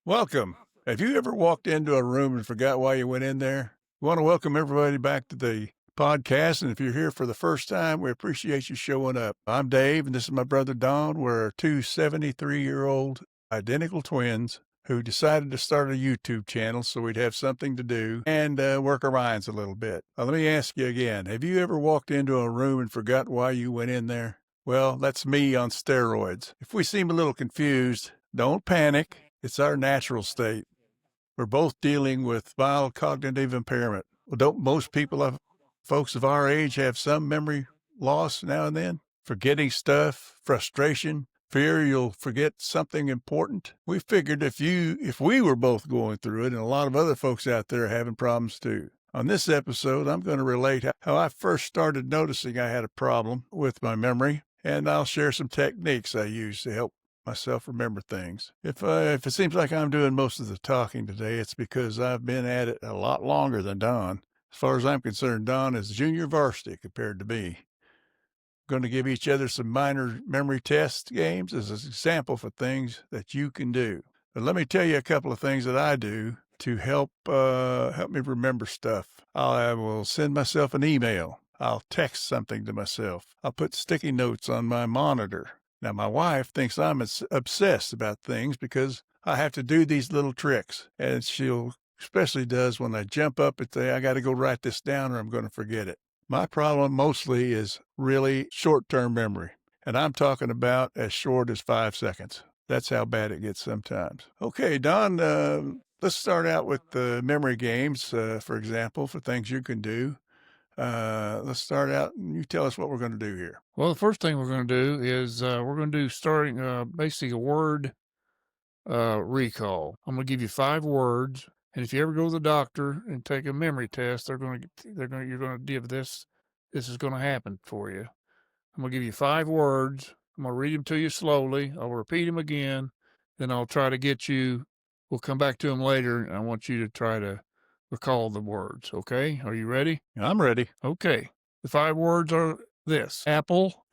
Welcome. Have you ever walked into a room and forgot why you went in there? We want to welcome everybody back to the podcast. And if you're here for the first time, we appreciate you showing up. I'm Dave, and this is my brother Don. We're two 73-year-old identical twins who decided to start a YouTube channel so we'd have something to do and work our minds a little bit. Let me ask you again. Have you ever walked into a room and forgot why you went in there? Well, that's me on steroids. If we seem a little confused, don't panic. It's our natural state. We're both dealing with mild cognitive impairment. Well, don't most folks of our age have some memory loss now and then? Forgetting stuff, frustration, fear you'll forget something important. We figured if we were both going through it, and a lot of other folks out there are having problems too. On this episode, I'm going to relate how I first started noticing I had a problem with my memory, and I'll share some techniques I use to help myself remember things. If it seems like I'm doing most of the talking today, it's because I've been at it a lot longer than Don. As far as I'm concerned, Don is junior varsity compared to me. We're going to give each other some minor memory test games as an example for things that you can do. But let me tell you a couple of things that I do to help me remember stuff. I will send myself an email. I'll text something to myself. I'll put sticky notes on my monitor. Now, my wife thinks I'm obsessed about things because I have to do these little tricks, and she'll especially does when I jump up and say, I got to go write this down or I'm going to forget it. My problem mostly is really short-term memory, and I'm talking about as short as 5 seconds. That's how bad it gets sometimes. Okay, Don, let's start out with the memory games, for example, for things you can do. Let's start out and you tell us what we're going to do here. Well, the first thing we're going to do is we're going to do starting basically a word recall. I'm going to give you 5 words, and if you ever go to the doctor and take a memory test, you're going to give this. This is going to happen for you. I'm going to give you 5 words. I'm going to read them to you slowly. I'll repeat them again, then I'll try to get you. We'll come back to them later, and I want you to try to recall the words. Okay? Are you ready? I'm ready. Okay. The 5 words are this: apple,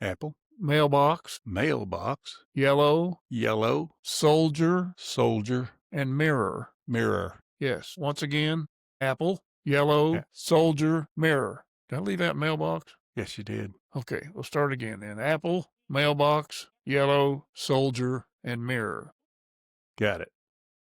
mailbox, yellow, soldier, and mirror. Yes. Once again, apple, yellow, soldier, mirror. Did I leave out mailbox? Yes, you did. Okay, we'll start again then. Apple, mailbox, yellow, soldier, and mirror. Got it.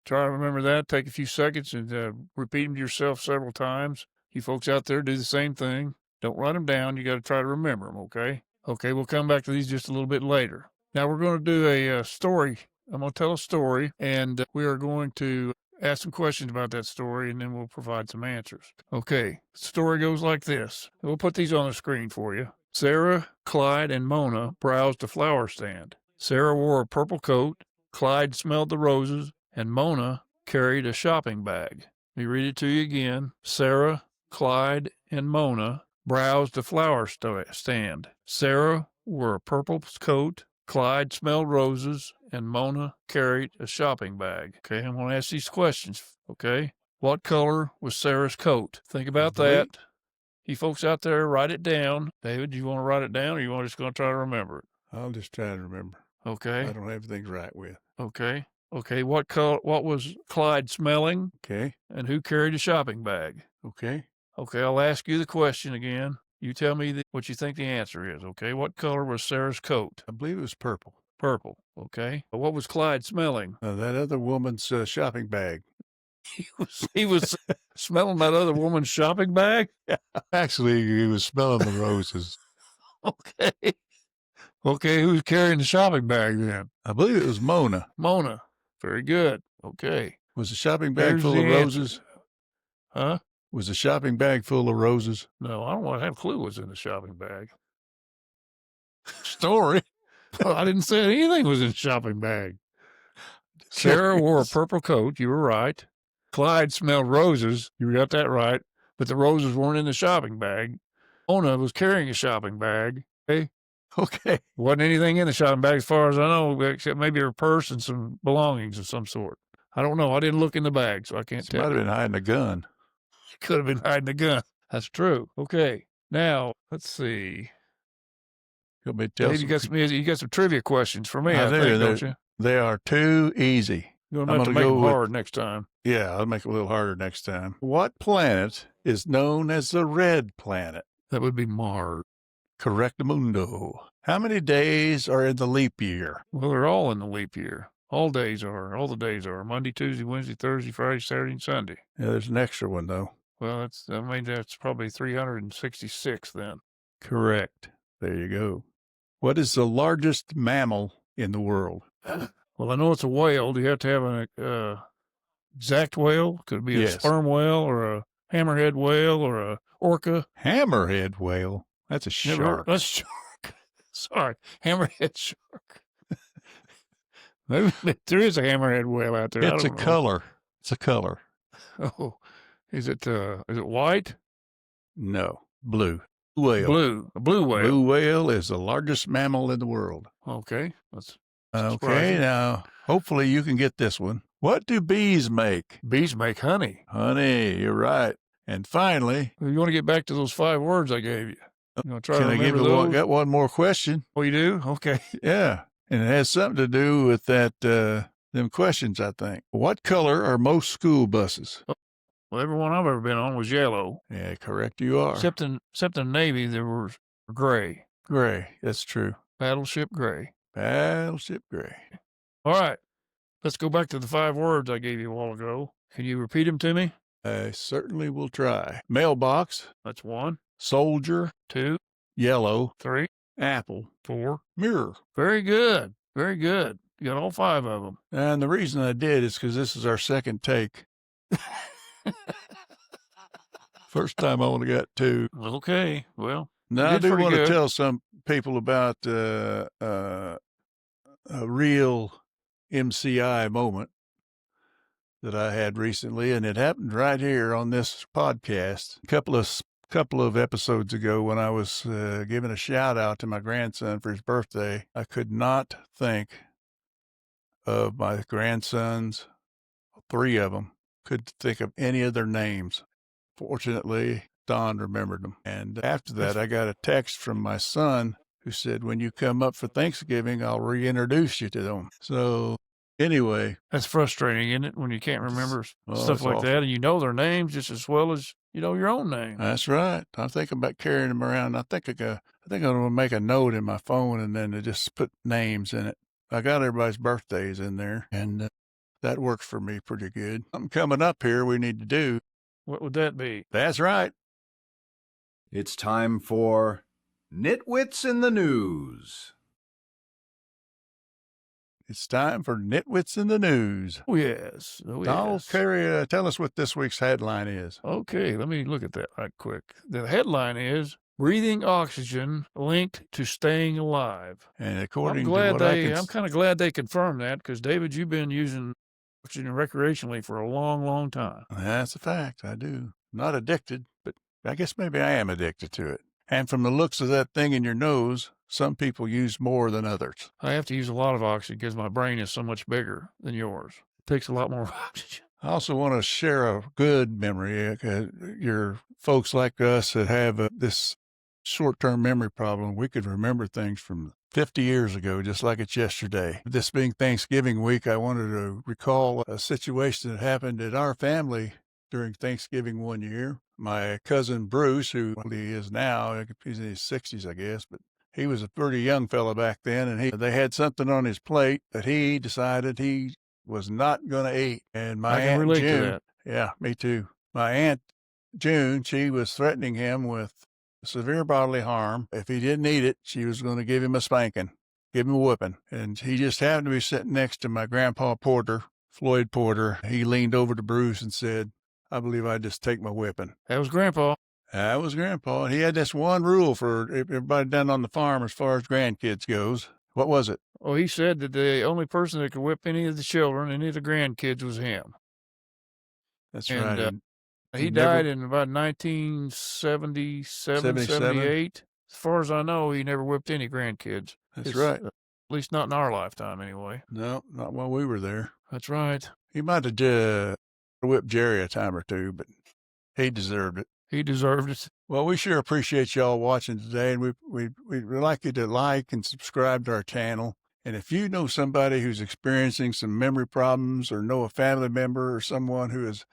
Try to remember that. Take a few seconds and repeat them to yourself several times. You folks out there do the same thing. Don't write them down. You got to try to remember them, okay? Okay, we'll come back to these just a little bit later. Now we're going to do a story. I'm going to tell a story, and we are going to ask some questions about that story, and then we'll provide some answers. Okay, the story goes like this. We'll put these on the screen for you. Sarah, Clyde, and Mona browsed a flower stand. Sarah wore a purple coat. Clyde smelled the roses, and Mona carried a shopping bag. Let me read it to you again. Sarah, Clyde, and Mona browsed a flower stand. Sarah wore a purple coat. Clyde smelled roses, and Mona carried a shopping bag. Okay, I'm going to ask these questions, okay? What color was Sarah's coat? Think about that. You folks out there, write it down. David, do you want to write it down, or you want just going to try to remember it? I'll just try to remember. Okay. I don't have things right with. Okay. Okay, what was Clyde smelling? Okay. And who carried a shopping bag? Okay. Okay, I'll ask you the question again. You tell me what you think the answer is, okay? What color was Sarah's coat? I believe it was purple. Purple, okay. What was Clyde smelling? That other woman's shopping bag. He was smelling that other woman's shopping bag? Actually, he was smelling the roses. Okay. Okay, who's carrying the shopping bag then? I believe it was Mona. Mona. Very good. Okay. Was the shopping bag full of roses? Huh? Was the shopping bag full of roses? No, I don't have a clue what's in the shopping bag. Story. Well, I didn't say anything was in the shopping bag. Sarah wore a purple coat. You were right. Clyde smelled roses. You got that right. But the roses weren't in the shopping bag. Mona was carrying a shopping bag. Okay. Okay. Wasn't anything in the shopping bag as far as I know, except maybe her purse and some belongings of some sort. I don't know. I didn't look in the bag, so I can't tell. Might have been hiding a gun. Could have been hiding a gun. That's true. Okay. Now, let's see. You got some trivia questions for me, I think, don't you? They are too easy. You're I'm going to going have to to make go them with, hard next time. yeah, I'll make it a little harder next time. What planet is known as the red planet? That would be Mars. Correctamundo. How many days are in the leap year? Well, they're all in the leap year. All the days are Monday, Tuesday, Wednesday, Thursday, Friday, Saturday, and Sunday. Yeah, there's an extra one, though. Well, that's probably 366 then. Correct. There you go. What is the largest mammal in the world? Well, I know it's a whale. Do you have to have an exact whale? Could it be a Yes. sperm whale or a hammerhead whale or a orca? Hammerhead whale. That's a shark. That's shark. Sorry, hammerhead shark. Maybe there is a hammerhead whale out there. It's I a don't know. color. It's a color. Oh, is it white? No, blue. Whale. Blue. A blue whale. Blue whale is the largest mammal in the world. Okay, that's Okay, surprising. now hopefully you can get this one. What do bees make? Bees make honey. Honey, you're right. And finally, You want to get back to those 5 words I gave you? You want to try can to I give remember you one? those? Got one more question? Oh, you do? Okay. Yeah, and it has something to do with that. Them questions, I think. What color are most school buses? Well, every one I've ever been on was yellow. Yeah, correct. You are. Except in Navy, there was gray. Gray. That's true. Battleship gray. Battleship gray. All right. Let's go back to the 5 words I gave you a while ago. Can you repeat them to me? I certainly will try. Mailbox. That's 1, Soldier. 2, Yellow. 3, Apple. 4. Mirror. Very good. Very good. You got all 5 of them. And the reason I did is because this is our second take. First time I only got 2. Okay. Well, Now, I do want to tell some people about a real MCI moment that I had recently, and it happened right here on this podcast a couple of episodes ago when I was giving a shout out to my grandson for his birthday. I could not think of my grandsons, 3 of them, couldn't think of any of their names. Fortunately, Don remembered them. And after that, I got a text from my son who said, when you come up for Thanksgiving, I'll reintroduce you to them. So anyway. That's frustrating, isn't it, when you can't remember stuff like awful. that and you know their names just as well as you know your own name. That's right. I'm thinking about carrying them around. I think I'm going to make a note in my phone and then just put names in it. I got everybody's birthdays in there, and that works for me pretty good. Something coming up here we need to do. What would that be? That's right. It's time for Nitwits in the News. It's time for Nitwits in the News. Oh, yes. Oh, Donald yes. Carey, tell us what this week's headline is. Okay, let me look at that right quick. The headline is Breathing Oxygen Linked to Staying Alive. And according I'm kind of glad they confirmed that because, David, you've been using oxygen recreationally for a long, long time. That's a fact. I do. Not addicted, but I guess maybe I am addicted to it. And from the looks of that thing in your nose, some people use more than others. I have to use a lot of oxygen because my brain is so much bigger than yours. It takes a lot more oxygen. I also want to share a good memory. Your folks like us that have this short-term memory problem, we could remember things from 50 years ago, just like it's yesterday. This being Thanksgiving week, I wanted to recall a situation that happened at our family during Thanksgiving one year. My cousin Bruce, who he is now, he's in his 60s, I guess, but he was a pretty young fella back then, and they had something on his plate that he decided he was not going to eat. And my I can Aunt relate June, to that. Yeah, me too. My Aunt June, she was threatening him with severe bodily harm. If he didn't eat it, she was going to give him a spanking, give him a whipping. And he just happened to be sitting next to my grandpa Porter, Floyd Porter. He leaned over to Bruce and said, I believe I'd just take my whipping. That was Grandpa. That was Grandpa. He had this one rule for everybody down on the farm as far as grandkids goes. What was it? Oh, he said that the only person that could whip any of the children, any of the grandkids, was him. That's right. He died in about 1977, 78. As far as I know, he never whipped any grandkids. That's right. At least not in our lifetime, anyway. No, not while we were there. That's right. He might have whipped Jerry a time or two, but he deserved it. He deserved it. Well, we sure appreciate y'all watching today, and we'd like you to like and subscribe to our channel. And if you know somebody who's experiencing some memory problems or know a family member or someone who is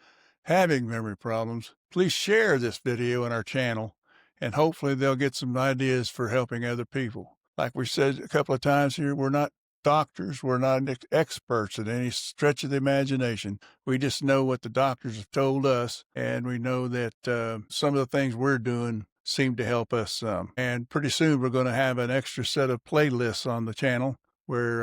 having memory problems, please share this video on our channel, and hopefully they'll get some ideas for helping other people. Like we said a couple of times here, we're not doctors. We're not experts at any stretch of the imagination. We just know what the doctors have told us, and we know that some of the things we're doing seem to help us some. And pretty soon we're going to have an extra set of playlists on the channel where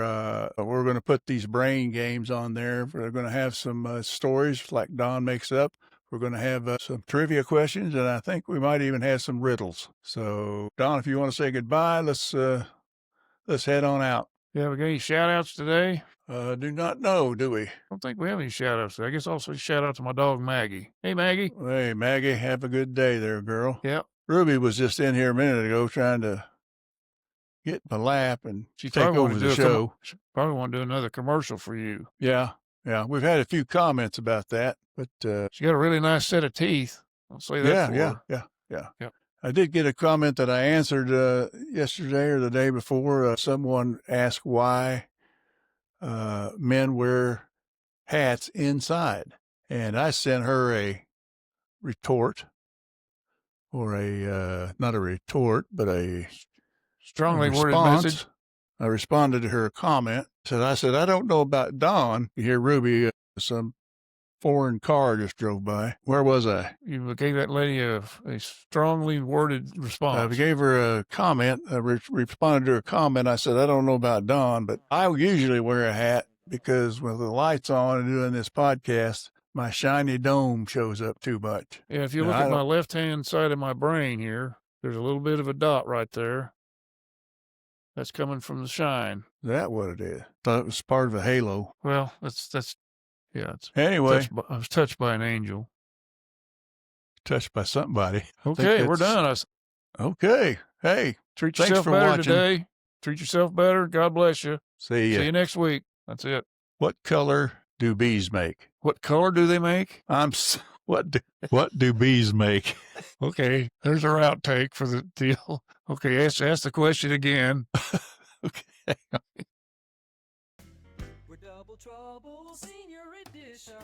we're going to put these brain games on there. We're going to have some stories like Don makes up. We're going to have some trivia questions, and I think we might even have some riddles. So, Don, if you want to say goodbye, let's head on out. Yeah, we got any shout-outs today? Do not know, do we? I don't think we have any shout-outs today. I guess also shout-out to my dog, Maggie. Hey, Maggie. Hey, Maggie, have a good day there, girl. Yep. Ruby was just in here a minute ago trying to get my lap and take over the show. She probably want to do another commercial for you. Yeah. We've had a few comments about that, but she got a really nice set of teeth. I'll say that for her. Yeah. Yep. I did get a comment that I answered yesterday or the day before. Someone asked why men wear hats inside, and I sent her a retort, or not a retort, but a strongly worded response. Message. I responded to her comment. I said, I don't know about Don. You hear Ruby, some foreign car just drove by. Where was I? You gave that lady a strongly worded response. I gave her a comment. I responded to her comment. I said, I don't know about Don, but I usually wear a hat because with the lights on and doing this podcast, my shiny dome shows up too much. Yeah, if you look at my left-hand side of my brain here, there's a little bit of a dot right there. That's coming from the shine. Is that what it is? Thought it was part of a halo. Well, yeah. Anyway. I was touched by an angel. Touched by somebody. Okay, we're done. Okay. Hey, treat yourself better today. Treat yourself better. God bless you. See ya. See you next week. That's it. What color do bees make? What color do they make? What do bees make? Okay, there's our outtake for the deal. Okay, ask the question again. Okay. We're Double Trouble Senior Edition.